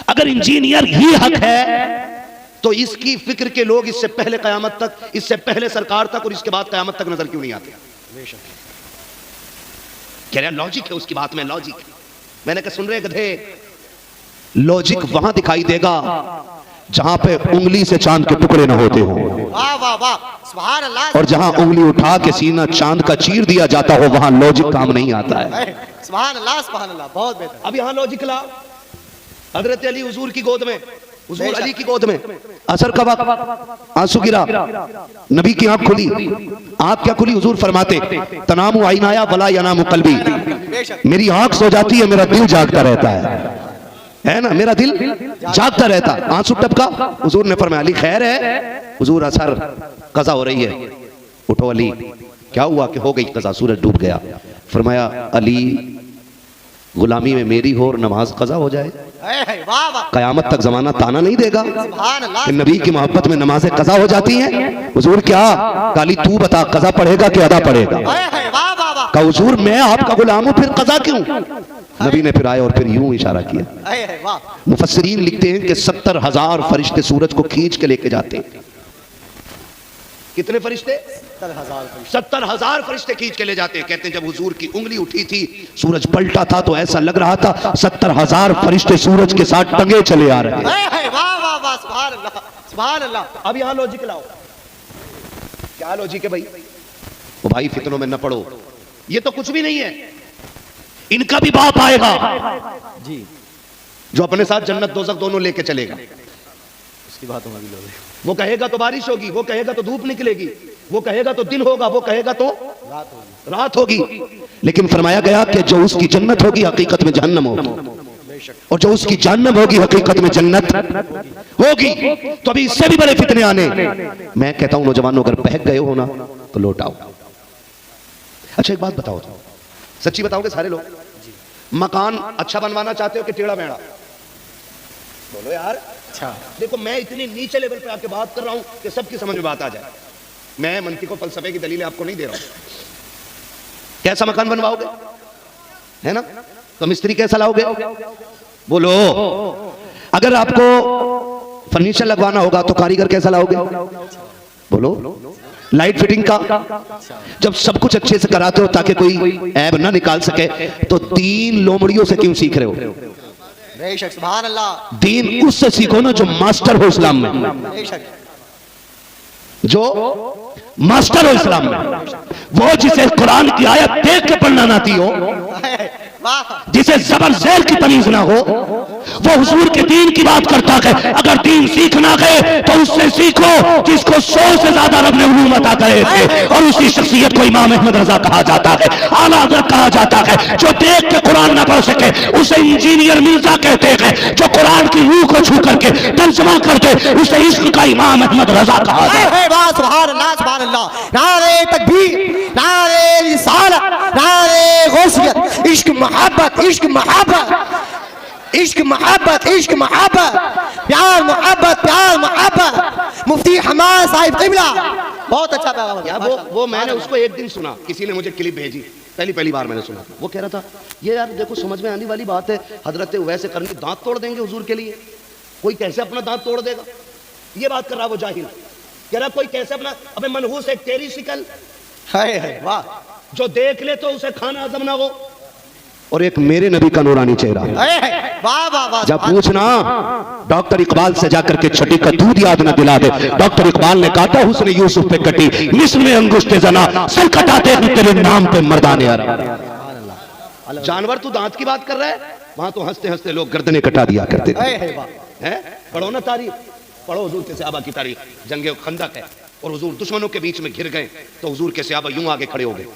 अगर इंजीनियर ही हक है तो इसकी फिक्र के लोग इससे पहले कयामत तक, इससे पहले सरकार तक और इसके बाद कयामत तक नजर क्यों नहीं आते? कह रहे लॉजिक है उसकी बात में, लॉजिक। मैंने कहा सुन रहे गधे, लॉजिक वहां दिखाई देगा जहां पे उंगली से चांद के टुकड़े ना होते हो। वाह वाह वाह, सुभान अल्लाह। और जहां उंगली उठा के सीना चांद का चीर दिया जाता हो वहां लॉजिक काम नहीं आता है। सुभान अल्लाह, सुभान अल्लाह, बहुत बेहतर। अब यहां लॉजिक ला, हजरत अली हुजूर की गोद में, हुजूर अली की गोद में असर का वक्त, आंसू गिरा, नबी की आंख खुली। आंख क्या खुली? हुजूर फरमाते तनामु आइनाया वला यनामु कल्बी, मेरी आंख सो जाती है, मेरा दिल जागता रहता है ना, मेरा दिल जागता रहता। आंसू टपका, हुजूर ने फरमाया अली खैर है? हुजूर असर कज़ा हो रही है। उठो अली, क्या हुआ? कि हो गई कज़ा, सूरज डूब गया। फरमाया अली गुलामी में मेरी हो और नमाज कज़ा हो जाए, कयामत तक जमाना ताना नहीं देगा कि नबी की मोहब्बत में नमाजें कज़ा हो जाती हैं। हुजूर क्या काली तू बता, कज़ा पढ़ेगा कि अदा पढ़ेगा? का हुजूर मैं आपका गुलाम हूं, फिर कज़ा क्यों? नबी ने फिर आए और फिर यूं इशारा किया। मुफस्सिरीन लिखते हैं कि 70,000 फरिश्ते सूरज को खींच के लेके जाते हैं। कितने फरिश्ते? 70,000 फरिश्ते खींच के ले जाते हैं। कहते हैं जब हुजूर की उंगली उठी थी, सूरज पलटा था तो ऐसा लग रहा था 70,000 फरिश्ते सूरज के साथ टंगे चले आ रहे हैं। वाह वाह वाह, सुभान अल्लाह, सुभान अल्लाह। अब यहां लॉजिक लाओ, क्या लॉजिक है भाई? वो भाई फितनों में न पड़ो, ये तो कुछ भी नहीं है। इनका भी बाप आएगा जी, जो अपने साथ जन्नत दोज़ख दोनों लेके चलेगा। उसकी बात होगी लोग, वो कहेगा तो बारिश होगी, वो कहेगा तो धूप निकलेगी, वो कहेगा तो दिन होगा, वो कहेगा तो रात होगी। लेकिन फरमाया गया कि जो उसकी जन्नत होगी हकीकत में जहन्नम होगी, और जो उसकी जहन्नम होगी हकीकत में जन्नत होगी। तो अभी इससे भी बड़े फितने आने। मैं कहता हूं नौजवानों, अगर बहक गए हो ना तो लौट आओ। अच्छा एक बात बताओ, सच्ची बताओगे सारे लोग, मकान अच्छा बनवाना चाहते हो कि टेढ़ा मेढ़ा? बोलो यार। अच्छा देखो, मैं इतनी नीचे लेवल पे आपके बात कर रहा हूं कि सबकी समझ में बात आ जाए। मैं मंतिक को फलसफे की दलीलें आपको नहीं दे रहा हूं। कैसा मकान बनवाओगे, है ना? तो मिस्त्री कैसा लाओगे? बोलो। अगर आपको फर्नीचर लगवाना होगा तो कारीगर कैसा लाओगे? बोलो। लाइट फिटिंग का जब सब कुछ अच्छे से कराते हो ताकि कोई ऐब ना निकाल सके, तो 3 लोमड़ियों से क्यों सीख रहे हो? बेशक, सुभान अल्लाह। दीन उससे सीखो ना जो मास्टर हो इस्लाम में, बेशक, जो मास्टर हो इस्लाम में, वो जिसे कुरान की आयत देख के पढ़ना ना आती हो, जिसे जबर ज़ैर की तमीज ना हो, वो हुजूर के दीन की बात करता है। अगर दीन सीखना गए तो उससे सीखो जिसको 100 से ज्यादा रब ने उलूम अता करे थे, और उसी शख्सियत को इमाम अहमद रजा कहा जाता है, आला हज़रत कहा जाता है। जो देख के कुरान ना पढ़ सके उसे इंजीनियर मिर्जा कहते हैं, जो कुरान की रूह को छू करके तर्जुमा करते उसे इश्क का इमाम अहमद रजा कहा जाता है। सुभान अल्लाह, सुभान अल्लाह। नारे तकबीर, नारे रिसालत, नारे गौसियत, इश्क मोहब्बत, इश्क मोहब्बत, इश्क मोहब्बत, इश्क मोहब्बत, प्यार मोहब्बत, प्यार मोहब्बत। मुफ्ती हमाद साहिब क़िबला, बहुत अच्छा पैगाम है। वो मैंने उसको एक दिन सुना, किसी ने मुझे क्लिप भेजी, पहली बार मैंने सुना। वो कह रहा था ये यार देखो समझ में आने वाली बात है, हजरत वैसे करने दांत तोड़ देंगे हुजूर के लिए, कोई कैसे अपना दांत तोड़ देगा? ये बात कर रहा वो जाहिल। कह रहा कोई कैसे अपना, अबे मनहूस एक तेरी शिकल है, वाह, जो देख ले तो उसे खाना हजम ना हो, और एक मेरे नबी का नूरानी चेहरा। वाह वाह वाह। जब पूछना डॉक्टर इकबाल से जाकर के छठी का दूध याद न दिला दे। डॉक्टर इकबाल ने कहा था हुस्न यूसुफ पे कटी, मिस्र में अंगुष्ठे जना, सर कटाते हैं तेरे नाम पे मर्दाने अरब। जानवर तू दांत की बात कर रहा है, वहां तो हंसते हंसते लोग गर्दनें कटा दिया करते थे। पढ़ो ना तारीख, पढ़ो हुजूर के सहाबा की तारीख। जंगे खंदक है और हुजूर दुश्मनों के बीच में घिर गए तो हुजूर के सहाबा यूं आगे खड़े हो गए,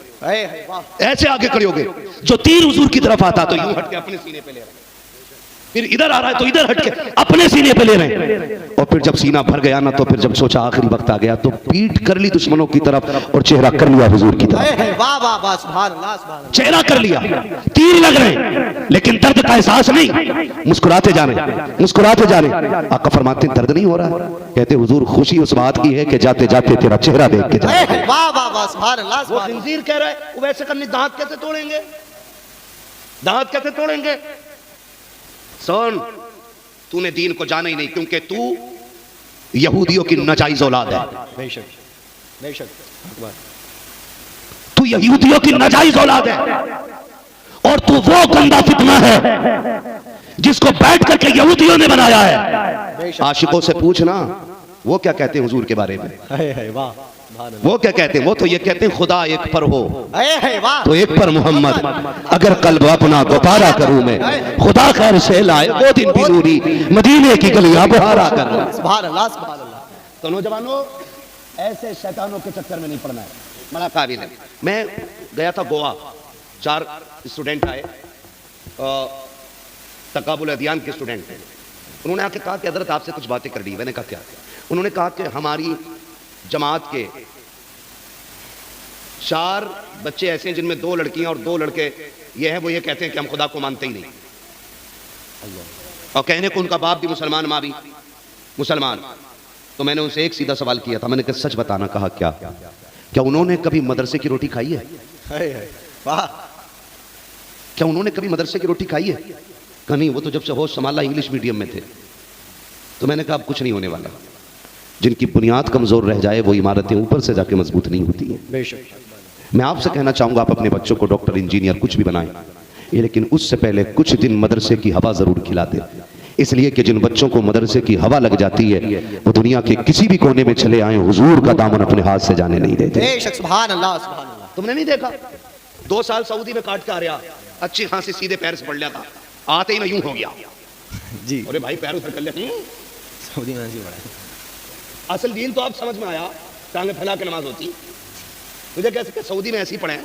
ऐसे आगे खड़े हो गए। जो तीर हुजूर की तरफ आता तो यूं हट के अपने सीने पे ले रहे, फिर इधर आ रहा है तो इधर हट के अपने सीने पे ले रहे हैं। और फिर जब सीना भर गया ना तो फिर जब सोचा आखिरी वक्त आ गया तो पीठ कर ली दुश्मनों की तरफ और चेहरा कर लिया हुजूर की तरफ। वाह वाह वाह, सुभान अल्लाह, सुभान अल्लाह। चेहरा कर लिया, तीर लग रहे हैं लेकिन दर्द का एहसास नहीं, मुस्कुराते जा रहे, मुस्कुराते जा रहे। आका फरमाते दर्द नहीं हो रहा, कहते हुजूर खुशी उस बात की है कि जाते जाते तेरा चेहरा देख के जा। वाह वाह वाह, सुभान अल्लाह। वो खंजीर कह रहा है वो वैसे करने, दांत कैसे तोड़ेंगे, दांत कैसे तोड़ेंगे? सुन, तूने दीन को जाना ही नहीं, क्योंकि तू यहूदियों की नाजायज औलाद है। बेशक बेशक तू यहूदियों की नाजायज औलाद है, और तू वो गंदा फितना है जिसको बैठ करके यहूदियों ने बनाया है। आशिकों से पूछना वो क्या कहते हैं हुजूर के बारे में। वाह, वो क्या कहते हैं? वो तो ये कहते हैं खुदा एक पर हो वाह, तो एक पर मोहम्मद, अगर कल्ब अपना दोबारा करूं मैं, खुदा खैर से लाए वो दिन भी नूरी, मदीने की गलियां बहारा करूं। सुभान अल्लाह, सुभान अल्लाह। तो नौजवानों, ऐसे शैतानों के चक्कर में नहीं पड़ना है, बड़ा काबिल है। मैं गया था गोवा, 4 स्टूडेंट आए, तकाबुल अदियान के स्टूडेंट थे। उन्होंने आके कहा कि हजरत आपसे कुछ बातें करनी है। मैंने कहा क्या? उन्होंने कहा कि हमारी जमात के 4 बच्चे ऐसे हैं जिनमें 2 लड़कियां और 2 लड़के ये हैं, वो ये कहते हैं कि हम खुदा को मानते ही नहीं, और कहने को उनका बाप भी मुसलमान, माँ भी मुसलमान। तो मैंने उनसे एक सीधा सवाल किया था, मैंने कहा सच बताना। कहा क्या उन्होंने कभी मदरसे की रोटी खाई है? वाह, क्या उन्होंने कभी मदरसे की रोटी खाई है? कहा नहीं, वो तो जब से होश संभाला इंग्लिश मीडियम में थे। तो मैंने कहा अब कुछ नहीं होने वाला, जिनकी बुनियाद कमजोर रह जाए वो इमारतें ऊपर से जाके मजबूत नहीं होती हैं। बेशक। मैं आपसे कहना चाहूंगा, आप अपने बच्चों को डॉक्टर, इंजीनियर कुछ भी बनाएं, लेकिन उससे पहले कुछ दिन मदरसे की हवा जरूर खिला दें, इसलिए कि जिन बच्चों को मदरसे की हवा लग जाती है वो दुनिया के किसी भी कोने में चले आए, हुजूर का दामन अपने हाथ से जाने नहीं देते। बेशक, सुभान अल्लाह, सुभान अल्लाह। तुमने नहीं देखा 2 साल सऊदी में काट के आ रहा, अच्छी खासी सीधे पैर से पड़ लिया था, आते ही मैं यूं हो गया जी। अरे भाई पैर उधर कर ले। सऊदी में ऐसे ही पढ़ा। असल दीन तो आप समझ में आया, टांगे फैला के नमाज होती, तुझे कैसे कि सऊदी में ऐसे ही पढ़े।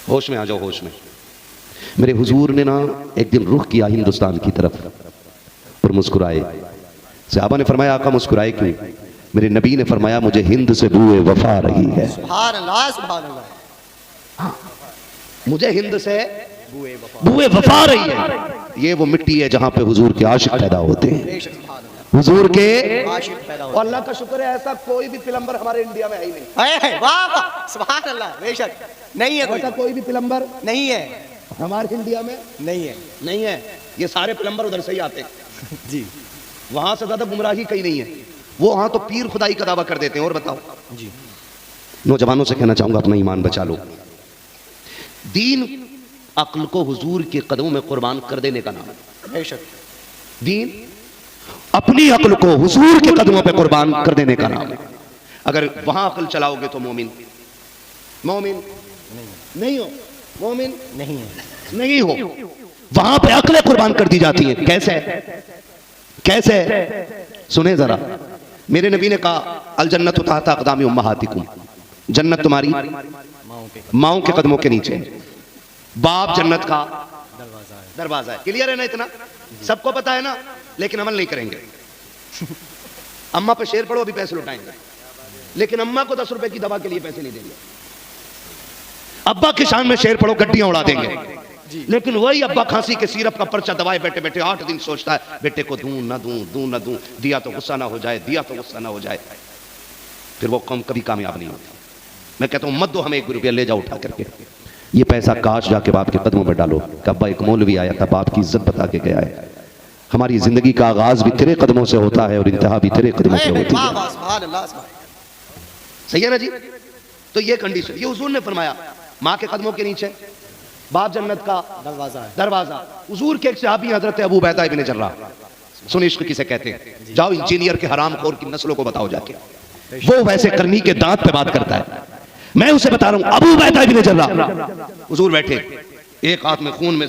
होश में आ जाओ, होश में। मेरे हुजूर ने ना एक दिन रुख किया हिंदुस्तान की तरफ और मुस्कुराए। सहाबा ने फरमाया आका मुस्कुराए क्यों? मेरे नबी ने फरमाया मुझे हिंद से बूए वफा रही है। सुभान अल्लाह, सुभान अल्लाह। मुझे हिंद से बूए वफा रही है। ये वो मिट्टी है जहां पे हुजूर के आशिक पैदा होते हैं, बेशक, सुभान अल्लाह। हुजूर के आशिक पैदा और अल्लाह का शुक्र है ऐसा कोई भी पिलंबर हमारे इंडिया में है ही नहीं। वाह वाह, सुभान अल्लाह, बेशक नहीं है, ऐसा कोई भी पिलंबर नहीं है, हमारे इंडिया में नहीं है। ये सारे पिलंबर उधर से ही आते हैं जी। वहां से ज्यादा गुमराही कहीं नहीं है। वो वहां तो पीर खुदाई का दावा कर देते हैं। और बताओ जी, नौजवानों से कहना चाहूंगा अपना ईमान बचा लो। दीन अक्ल को हुजूर के कदमों में कुर्बान कर देने का नाम है। बेशक। दीन अपनी अक्ल को हुजूर के कदमों पे कुर्बान कर देने का नाम है। अगर वहां अक्ल चलाओगे तो मोमिन नहीं हो, मोमिन नहीं हो। वहां पे अक्लें कुर्बान कर दी जाती हैं। कैसे सुने जरा, मेरे नबी ने कहा अल जन्नतु तहता अक़दामी उम्महातिकुम, जन्नत तुम्हारी माओं के कदमों के नीचे। बाप जन्नत का दरवाजा है। क्लियर है ना? इतना सबको पता है ना, लेकिन अमल नहीं करेंगे। अम्मा पे शेर पढ़ो, अभी पैसे लुटाएंगे, लेकिन अम्मा को 10 रुपए की दवा के लिए पैसे नहीं देंगे। अब्बा के शान में शेर पढ़ो, गड्डियां उड़ा देंगे, लेकिन वही अब्बा खांसी के सिरप का पर्चा दवाए बैठे बैठे 8 दिन सोचता है बेटे को दूं ना दूं, दिया तो गुस्सा ना हो जाए, फिर वो कम कभी कामयाब नहीं होती। मैं कहता हूं मत दो हमें 1 रुपया, ले जाओ उठा करके, ये पैसा काश जाके बाप के कदमों में डालो। अब्बा एक मौलवी आया था, बाप की इज्जत बता के गया है, हमारी जिंदगी का आगाज भी तेरे कदमों से होता है और इंतहा भी तेरे कदमों से होती है। सही है ना जी? तो ये कंडीशन, ये हुजूर ने फरमाया माँ के कदमों के नीचे, बाप जन्नत का दरवाजा। हुजूर के एक सहाबी हजरत अबू उबैदा इब्न जर्राह, सुन इश्क किसे कहते हैं, जाओ इंजीनियर के हरामखोर की नस्लों को बताओ जाके। वो वैसे करनी के दांत पे बात करता है, मैं उसे बता रहा हूं अबू उबैदा इब्न जर्राह। हुजूर बैठे, एक हाथ में खून में